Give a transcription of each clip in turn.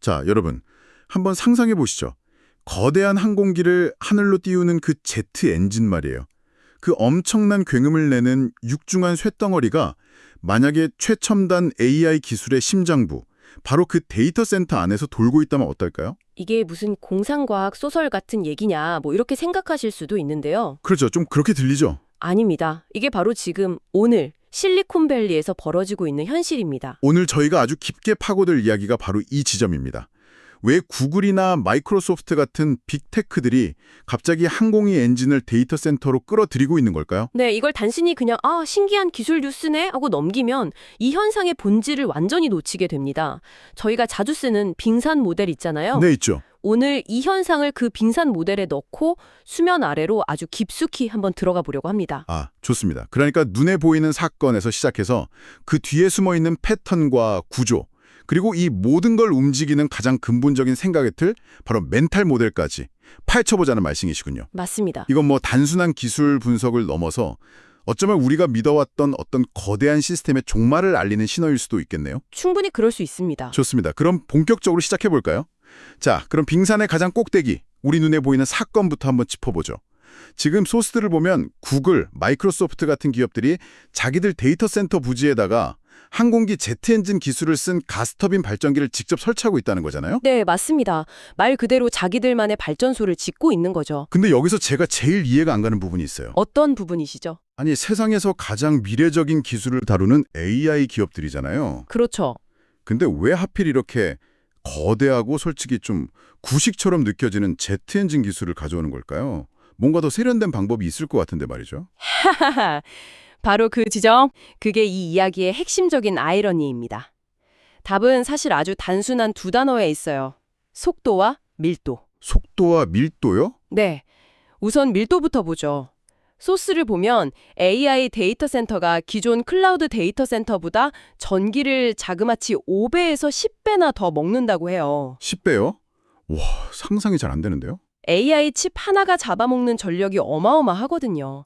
자, 여러분, 한번 상상해 보시죠. 거대한 항공기를 하늘로 띄우는 그 제트 엔진 말이에요. 그 엄청난 굉음을 내는 육중한 쇳덩어리가 만약에 최첨단 AI 기술의 심장부, 바로 그 데이터 센터 안에서 돌고 있다면 어떨까요? 이게 무슨 공상과학 소설 같은 얘기냐, 뭐 이렇게 생각하실 수도 있는데요. 그렇죠. 좀 그렇게 들리죠? 아닙니다. 이게 바로 지금 오늘 실리콘밸리에서 벌어지고 있는 현실입니다. 오늘 저희가 아주 깊게 파고들 이야기가 바로 이 지점입니다. 왜 구글이나 마이크로소프트 같은 빅테크들이 갑자기 항공기 엔진을 데이터 센터로 끌어들이고 있는 걸까요? 네, 이걸 단순히 그냥 신기한 기술 뉴스네 하고 넘기면 이 현상의 본질을 완전히 놓치게 됩니다. 저희가 자주 쓰는 빙산 모델 있잖아요. 네, 있죠. 오늘 이 현상을 그 빙산 모델에 넣고 수면 아래로 아주 깊숙이 한번 들어가 보려고 합니다. 아, 좋습니다. 그러니까 눈에 보이는 사건에서 시작해서 그 뒤에 숨어있는 패턴과 구조, 그리고 이 모든 걸 움직이는 가장 근본적인 생각의 틀, 바로 멘탈 모델까지 파헤쳐보자는 말씀이시군요. 맞습니다. 이건 뭐 단순한 기술 분석을 넘어서 어쩌면 우리가 믿어왔던 어떤 거대한 시스템의 종말을 알리는 신호일 수도 있겠네요. 충분히 그럴 수 있습니다. 좋습니다. 그럼 본격적으로 시작해볼까요? 자, 그럼 빙산의 가장 꼭대기, 우리 눈에 보이는 사건부터 한번 짚어보죠. 지금 소스들을 보면 구글, 마이크로소프트 같은 기업들이 자기들 데이터 센터 부지에다가 항공기 제트 엔진 기술을 쓴 가스터빈 발전기를 직접 설치하고 있다는 거잖아요? 네, 맞습니다. 말 그대로 자기들만의 발전소를 짓고 있는 거죠. 근데 여기서 제가 제일 이해가 안 가는 부분이 있어요. 어떤 부분이시죠? 아니, 세상에서 가장 미래적인 기술을 다루는 AI 기업들이잖아요. 그렇죠. 근데 왜 하필 이렇게 거대하고 솔직히 좀 구식처럼 느껴지는 제트 엔진 기술을 가져오는 걸까요? 뭔가 더 세련된 방법이 있을 것 같은데 말이죠. 하하하. 바로 그 지점, 그게 이 이야기의 핵심적인 아이러니입니다. 답은 사실 아주 단순한 두 단어에 있어요. 속도와 밀도. 속도와 밀도요? 네, 우선 밀도부터 보죠. 소스를 보면 AI 데이터 센터가 기존 클라우드 데이터 센터보다 전기를 자그마치 5배에서 10배나 더 먹는다고 해요. 10배요? 와, 상상이 잘 안 되는데요? AI 칩 하나가 잡아먹는 전력이 어마어마하거든요.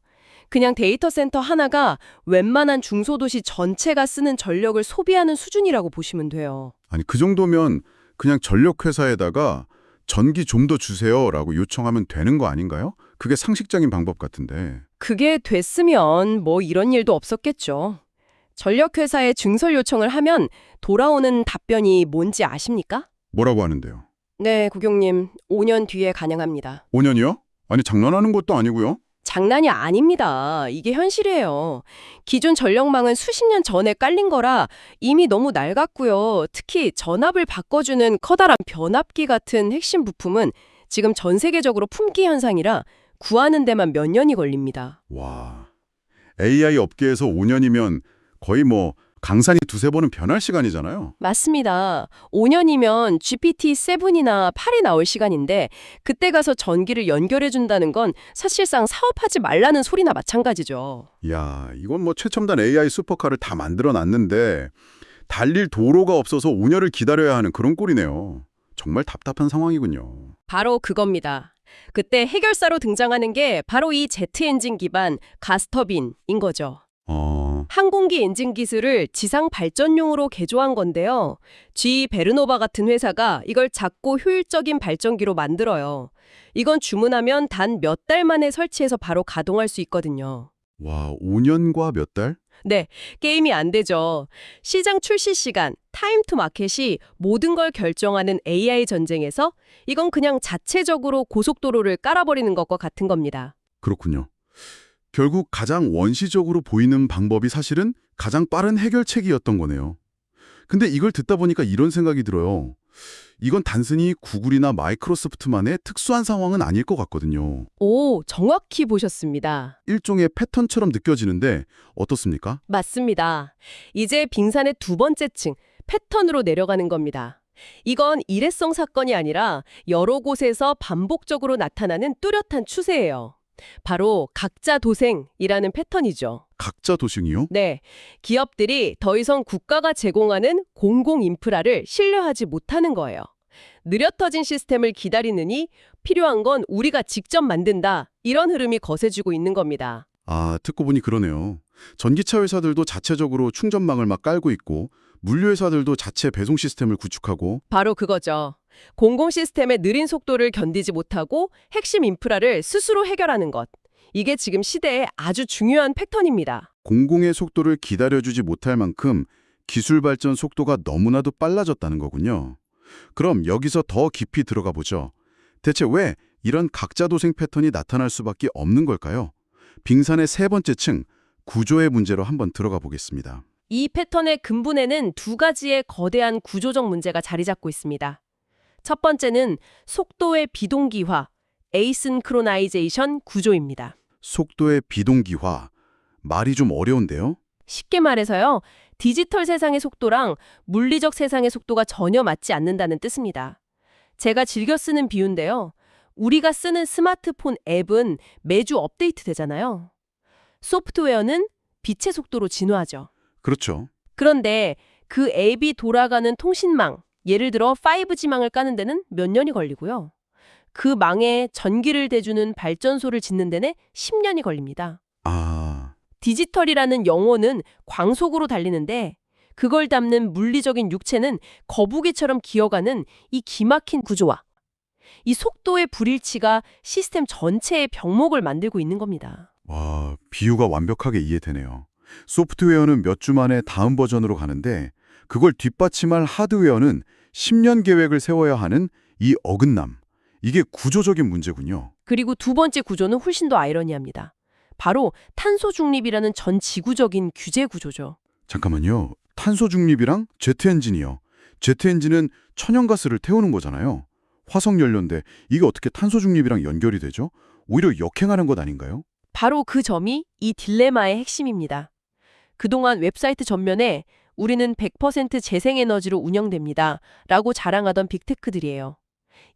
그냥 데이터 센터 하나가 웬만한 중소도시 전체가 쓰는 전력을 소비하는 수준이라고 보시면 돼요. 아니, 그 정도면 그냥 전력회사에다가 전기 좀 더 주세요라고 요청하면 되는 거 아닌가요? 그게 상식적인 방법 같은데. 그게 됐으면 뭐 이런 일도 없었겠죠. 전력회사에 증설 요청을 하면 돌아오는 답변이 뭔지 아십니까? 뭐라고 하는데요? 네, 고객님, 5년 뒤에 가능합니다. 5년이요? 아니, 장난하는 것도 아니고요. 장난이 아닙니다. 이게 현실이에요. 기존 전력망은 수십 년 전에 깔린 거라 이미 너무 낡았고요. 특히 전압을 바꿔주는 커다란 변압기 같은 핵심 부품은 지금 전 세계적으로 품귀 현상이라 구하는 데만 몇 년이 걸립니다. 와, AI 업계에서 5년이면 거의 뭐 강산이 두세 번은 변할 시간이잖아요. 맞습니다. 5년이면 GPT-7이나 8이 나올 시간인데 그때 가서 전기를 연결해준다는 건 사실상 사업하지 말라는 소리나 마찬가지죠. 이야, 이건 뭐 최첨단 AI 슈퍼카를 다 만들어놨는데 달릴 도로가 없어서 5년을 기다려야 하는 그런 꼴이네요. 정말 답답한 상황이군요. 바로 그겁니다. 그때 해결사로 등장하는 게 바로 이 제트 엔진 기반 가스터빈인 거죠. 항공기 엔진 기술을 지상 발전용으로 개조한 건데요. GE 베르노바 같은 회사가 이걸 작고 효율적인 발전기로 만들어요. 이건 주문하면 단 몇 달 만에 설치해서 바로 가동할 수 있거든요. 와, 5년과 몇 달? 네, 게임이 안 되죠. 시장 출시 시간, 타임 투 마켓이 모든 걸 결정하는 AI 전쟁에서 이건 그냥 자체적으로 고속도로를 깔아버리는 것과 같은 겁니다. 그렇군요. 결국 가장 원시적으로 보이는 방법이 사실은 가장 빠른 해결책이었던 거네요. 근데 이걸 듣다 보니까 이런 생각이 들어요. 이건 단순히 구글이나 마이크로소프트만의 특수한 상황은 아닐 것 같거든요. 오, 정확히 보셨습니다. 일종의 패턴처럼 느껴지는데 어떻습니까? 맞습니다. 이제 빙산의 두 번째 층, 패턴으로 내려가는 겁니다. 이건 일회성 사건이 아니라 여러 곳에서 반복적으로 나타나는 뚜렷한 추세예요. 바로 각자 도생이라는 패턴이죠. 각자 도생이요? 네, 기업들이 더 이상 국가가 제공하는 공공 인프라를 신뢰하지 못하는 거예요. 느려터진 시스템을 기다리느니 필요한 건 우리가 직접 만든다. 이런 흐름이 거세지고 있는 겁니다. 아, 듣고 보니 그러네요. 전기차 회사들도 자체적으로 충전망을 막 깔고 있고 물류회사들도 자체 배송 시스템을 구축하고 바로 그거죠. 공공 시스템의 느린 속도를 견디지 못하고 핵심 인프라를 스스로 해결하는 것. 이게 지금 시대의 아주 중요한 패턴입니다. 공공의 속도를 기다려주지 못할 만큼 기술 발전 속도가 너무나도 빨라졌다는 거군요. 그럼 여기서 더 깊이 들어가 보죠. 대체 왜 이런 각자 도생 패턴이 나타날 수밖에 없는 걸까요? 빙산의 세 번째 층, 구조의 문제로 한번 들어가 보겠습니다. 이 패턴의 근본에는 두 가지의 거대한 구조적 문제가 자리 잡고 있습니다. 첫 번째는 속도의 비동기화, 에이synchronization 구조입니다. 속도의 비동기화, 말이 좀 어려운데요? 쉽게 말해서요, 디지털 세상의 속도랑 물리적 세상의 속도가 전혀 맞지 않는다는 뜻입니다. 제가 즐겨 쓰는 비유인데요. 우리가 쓰는 스마트폰 앱은 매주 업데이트 되잖아요. 소프트웨어는 빛의 속도로 진화하죠. 그렇죠. 그런데 그 앱이 돌아가는 통신망, 예를 들어 5G망을 까는 데는 몇 년이 걸리고요. 그 망에 전기를 대주는 발전소를 짓는 데는 10년이 걸립니다. 아, 디지털이라는 영혼은 광속으로 달리는데 그걸 담는 물리적인 육체는 거북이처럼 기어가는 이 기막힌 구조와 이 속도의 불일치가 시스템 전체의 병목을 만들고 있는 겁니다. 와, 비유가 완벽하게 이해되네요. 소프트웨어는 몇 주 만에 다음 버전으로 가는데 그걸 뒷받침할 하드웨어는 10년 계획을 세워야 하는 이 어긋남. 이게 구조적인 문제군요. 그리고 두 번째 구조는 훨씬 더 아이러니합니다. 바로 탄소 중립이라는 전 지구적인 규제 구조죠. 잠깐만요. 탄소 중립이랑 제트 엔진이요. 제트 엔진은 천연가스를 태우는 거잖아요. 화석 연료인데 이게 어떻게 탄소 중립이랑 연결이 되죠? 오히려 역행하는 것 아닌가요? 바로 그 점이 이 딜레마의 핵심입니다. 그동안 웹사이트 전면에 우리는 100% 재생에너지로 운영됩니다. 라고 자랑하던 빅테크들이에요.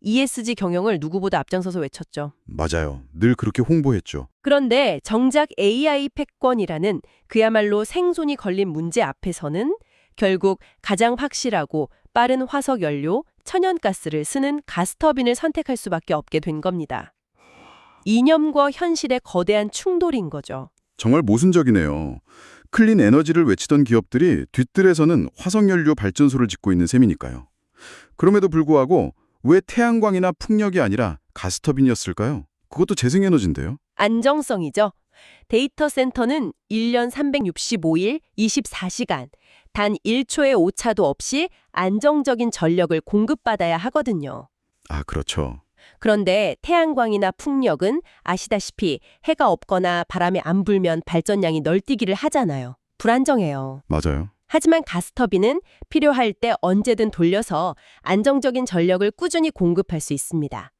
ESG 경영을 누구보다 앞장서서 외쳤죠. 맞아요. 늘 그렇게 홍보했죠. 그런데 정작 AI 패권이라는 그야말로 생존이 걸린 문제 앞에서는 결국 가장 확실하고 빠른 화석 연료, 천연가스를 쓰는 가스터빈을 선택할 수밖에 없게 된 겁니다. 이념과 현실의 거대한 충돌인 거죠. 정말 모순적이네요. 클린 에너지를 외치던 기업들이 뒷뜰에서는 화석연료 발전소를 짓고 있는 셈이니까요. 그럼에도 불구하고 왜 태양광이나 풍력이 아니라 가스터빈이었을까요? 그것도 재생에너지인데요. 안정성이죠. 데이터 센터는 1년 365일 24시간, 단 1초의 오차도 없이 안정적인 전력을 공급받아야 하거든요. 아, 그렇죠. 그런데 태양광이나 풍력은 아시다시피 해가 없거나 바람이 안 불면 발전량이 널뛰기를 하잖아요. 불안정해요. 맞아요. 하지만 가스터빈은 필요할 때 언제든 돌려서 안정적인 전력을 꾸준히 공급할 수 있습니다.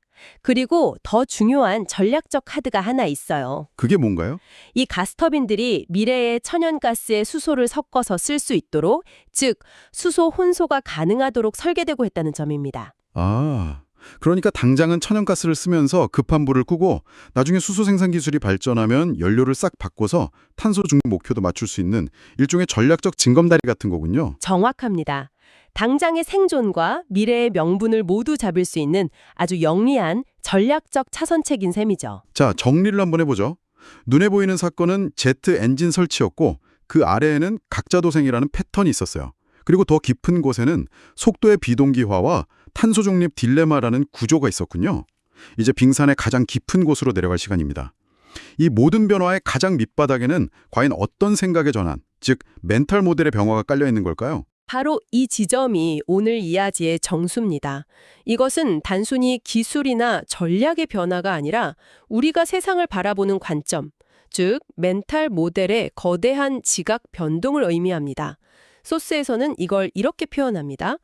그리고 더 중요한 전략적 카드가 하나 있어요. 그게 뭔가요? 이 가스터빈들이 미래의 천연가스에 수소를 섞어서 쓸 수 있도록, 즉 수소 혼소가 가능하도록 설계되고 있다는 점입니다. 아, 그러니까 당장은 천연가스를 쓰면서 급한 불을 끄고 나중에 수소 생산 기술이 발전하면 연료를 싹 바꿔서 탄소 중립 목표도 맞출 수 있는 일종의 전략적 징검다리 같은 거군요. 정확합니다. 당장의 생존과 미래의 명분을 모두 잡을 수 있는 아주 영리한 전략적 차선책인 셈이죠. 자, 정리를 한번 해보죠. 눈에 보이는 사건은 제트 엔진 설치였고 그 아래에는 각자 도생이라는 패턴이 있었어요. 그리고 더 깊은 곳에는 속도의 비동기화와 탄소 중립 딜레마라는 구조가 있었군요. 이제 빙산의 가장 깊은 곳으로 내려갈 시간입니다. 이 모든 변화의 가장 밑바닥에는 과연 어떤 생각의 전환, 즉 멘탈 모델의 변화가 깔려 있는 걸까요? 바로 이 지점이 오늘 이야기의 정수입니다. 이것은 단순히 기술이나 전략의 변화가 아니라 우리가 세상을 바라보는 관점, 즉 멘탈 모델의 거대한 지각 변동을 의미합니다. 소스에서는 이걸 이렇게 표현합니다.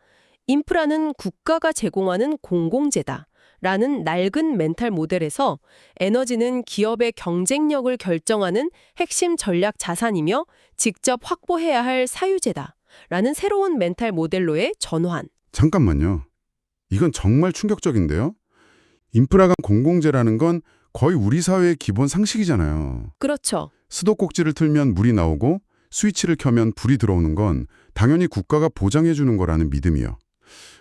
인프라는 국가가 제공하는 공공재다. 라는 낡은 멘탈 모델에서 에너지는 기업의 경쟁력을 결정하는 핵심 전략 자산이며 직접 확보해야 할 사유재다. 라는 새로운 멘탈 모델로의 전환. 잠깐만요. 이건 정말 충격적인데요. 인프라가 공공재라는 건 거의 우리 사회의 기본 상식이잖아요. 그렇죠. 수도꼭지를 틀면 물이 나오고 스위치를 켜면 불이 들어오는 건 당연히 국가가 보장해 주는 거라는 믿음이요.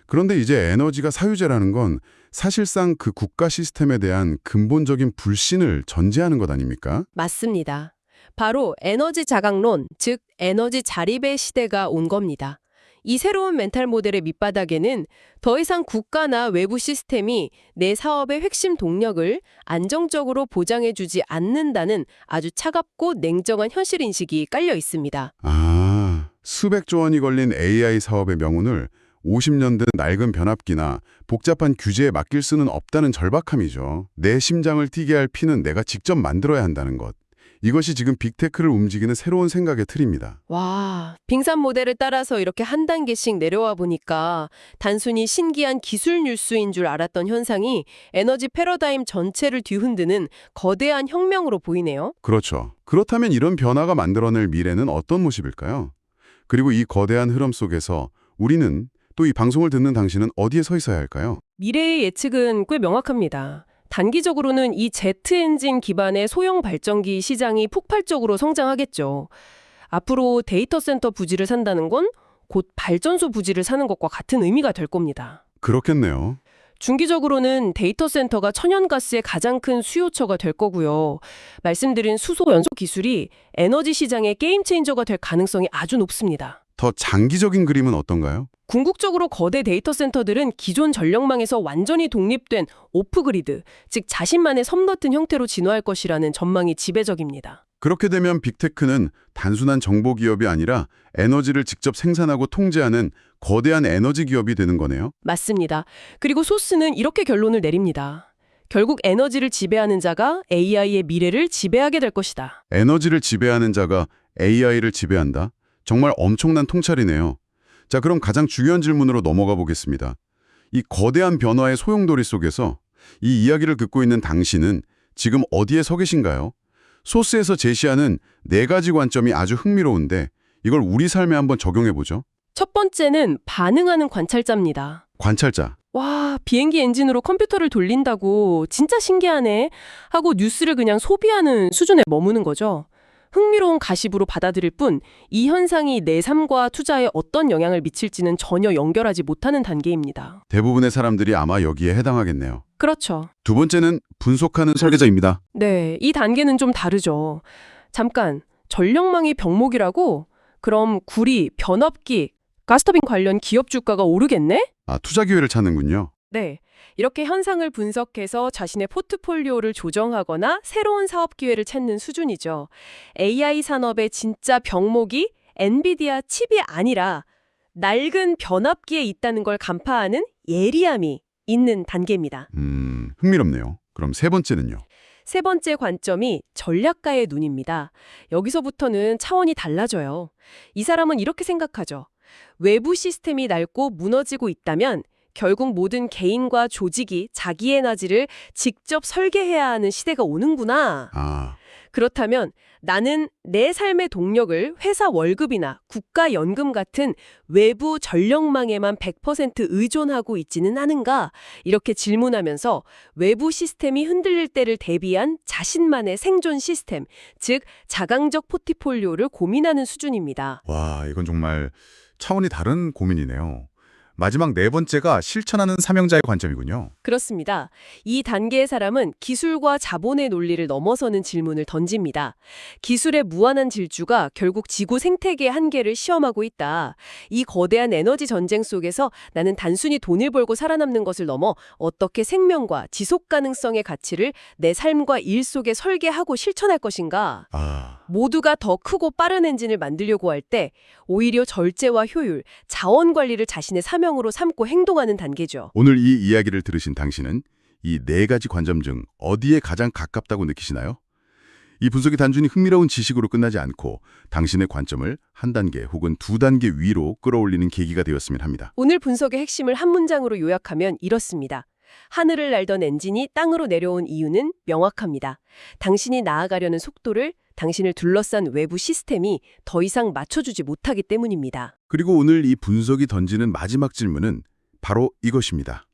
그런데 이제 에너지가 사유재라는 건 사실상 그 국가 시스템에 대한 근본적인 불신을 전제하는 것 아닙니까? 맞습니다. 바로 에너지 자각론, 즉 에너지 자립의 시대가 온 겁니다. 이 새로운 멘탈 모델의 밑바닥에는 더 이상 국가나 외부 시스템이 내 사업의 핵심 동력을 안정적으로 보장해주지 않는다는 아주 차갑고 냉정한 현실인식이 깔려 있습니다. 아, 수백조 원이 걸린 AI 사업의 명운을 50년 된 낡은 변압기나 복잡한 규제에 맡길 수는 없다는 절박함이죠. 내 심장을 뛰게 할 피는 내가 직접 만들어야 한다는 것. 이것이 지금 빅테크를 움직이는 새로운 생각의 틀입니다. 와, 빙산 모델을 따라서 이렇게 한 단계씩 내려와 보니까 단순히 신기한 기술 뉴스인 줄 알았던 현상이 에너지 패러다임 전체를 뒤흔드는 거대한 혁명으로 보이네요. 그렇죠. 그렇다면 이런 변화가 만들어낼 미래는 어떤 모습일까요? 그리고 이 거대한 흐름 속에서 우리는 또 이 방송을 듣는 당신은 어디에 서 있어야 할까요? 미래의 예측은 꽤 명확합니다. 단기적으로는 이 제트 엔진 기반의 소형 발전기 시장이 폭발적으로 성장하겠죠. 앞으로 데이터 센터 부지를 산다는 건 곧 발전소 부지를 사는 것과 같은 의미가 될 겁니다. 그렇겠네요. 중기적으로는 데이터 센터가 천연가스의 가장 큰 수요처가 될 거고요. 말씀드린 수소 연소 기술이 에너지 시장의 게임 체인저가 될 가능성이 아주 높습니다. 더 장기적인 그림은 어떤가요? 궁극적으로 거대 데이터 센터들은 기존 전력망에서 완전히 독립된 오프그리드, 즉 자신만의 섬 같은 형태로 진화할 것이라는 전망이 지배적입니다. 그렇게 되면 빅테크는 단순한 정보 기업이 아니라 에너지를 직접 생산하고 통제하는 거대한 에너지 기업이 되는 거네요. 맞습니다. 그리고 소스는 이렇게 결론을 내립니다. 결국 에너지를 지배하는 자가 AI의 미래를 지배하게 될 것이다. 에너지를 지배하는 자가 AI를 지배한다? 정말 엄청난 통찰이네요. 자, 그럼 가장 중요한 질문으로 넘어가 보겠습니다. 이 거대한 변화의 소용돌이 속에서 이 이야기를 듣고 있는 당신은 지금 어디에 서 계신가요? 소스에서 제시하는 4가지 관점이 아주 흥미로운데 이걸 우리 삶에 한번 적용해보죠. 첫 번째는 반응하는 관찰자입니다. 관찰자. 와, 비행기 엔진으로 컴퓨터를 돌린다고 진짜 신기하네 하고 뉴스를 그냥 소비하는 수준에 머무는 거죠. 흥미로운 가십으로 받아들일 뿐 이 현상이 내 삶과 투자에 어떤 영향을 미칠지는 전혀 연결하지 못하는 단계입니다. 대부분의 사람들이 아마 여기에 해당하겠네요. 그렇죠. 두 번째는 분석하는 설계자입니다. 네, 이 단계는 좀 다르죠. 잠깐, 전력망이 병목이라고? 그럼 구리, 변압기, 가스터빈 관련 기업 주가가 오르겠네? 아, 투자 기회를 찾는군요. 네, 이렇게 현상을 분석해서 자신의 포트폴리오를 조정하거나 새로운 사업 기회를 찾는 수준이죠. AI 산업의 진짜 병목이 엔비디아 칩이 아니라 낡은 변압기에 있다는 걸 간파하는 예리함이 있는 단계입니다. 흥미롭네요. 그럼 세 번째는요? 세 번째 관점이 전략가의 눈입니다. 여기서부터는 차원이 달라져요. 이 사람은 이렇게 생각하죠. 외부 시스템이 낡고 무너지고 있다면 결국 모든 개인과 조직이 자기 에너지를 직접 설계해야 하는 시대가 오는구나. 그렇다면 나는 내 삶의 동력을 회사 월급이나 국가연금 같은 외부 전력망에만 100% 의존하고 있지는 않은가? 이렇게 질문하면서 외부 시스템이 흔들릴 때를 대비한 자신만의 생존 시스템, 즉 자강적 포트폴리오를 고민하는 수준입니다. 와, 이건 정말 차원이 다른 고민이네요. 마지막 네 번째가 실천하는 사명자의 관점이군요. 그렇습니다. 이 단계의 사람은 기술과 자본의 논리를 넘어서는 질문을 던집니다. 기술의 무한한 질주가 결국 지구 생태계의 한계를 시험하고 있다. 이 거대한 에너지 전쟁 속에서 나는 단순히 돈을 벌고 살아남는 것을 넘어 어떻게 생명과 지속 가능성의 가치를 내 삶과 일 속에 설계하고 실천할 것인가? 모두가 더 크고 빠른 엔진을 만들려고 할 때 오히려 절제와 효율, 자원 관리를 자신의 사명으로 삼고 행동하는 단계죠. 오늘 이 이야기를 들으신 당신은 이 4가지 관점 중 어디에 가장 가깝다고 느끼시나요? 이 분석이 단순히 흥미로운 지식으로 끝나지 않고 당신의 관점을 한 단계 혹은 2단계 위로 끌어올리는 계기가 되었으면 합니다. 오늘 분석의 핵심을 한 문장으로 요약하면 이렇습니다. 하늘을 날던 엔진이 땅으로 내려온 이유는 명확합니다. 당신이 나아가려는 속도를 당신을 둘러싼 외부 시스템이 더 이상 맞춰주지 못하기 때문입니다. 그리고 오늘 이 분석이 던지는 마지막 질문은 바로 이것입니다.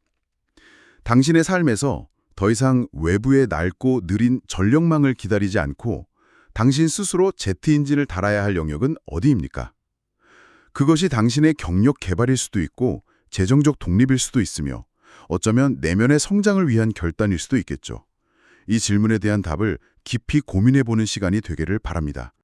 당신의 삶에서 더 이상 외부의 낡고 느린 전력망을 기다리지 않고 당신 스스로 제트 엔진을 달아야 할 영역은 어디입니까? 그것이 당신의 경력 개발일 수도 있고 재정적 독립일 수도 있으며 어쩌면 내면의 성장을 위한 결단일 수도 있겠죠. 이 질문에 대한 답을 깊이 고민해보는 시간이 되기를 바랍니다.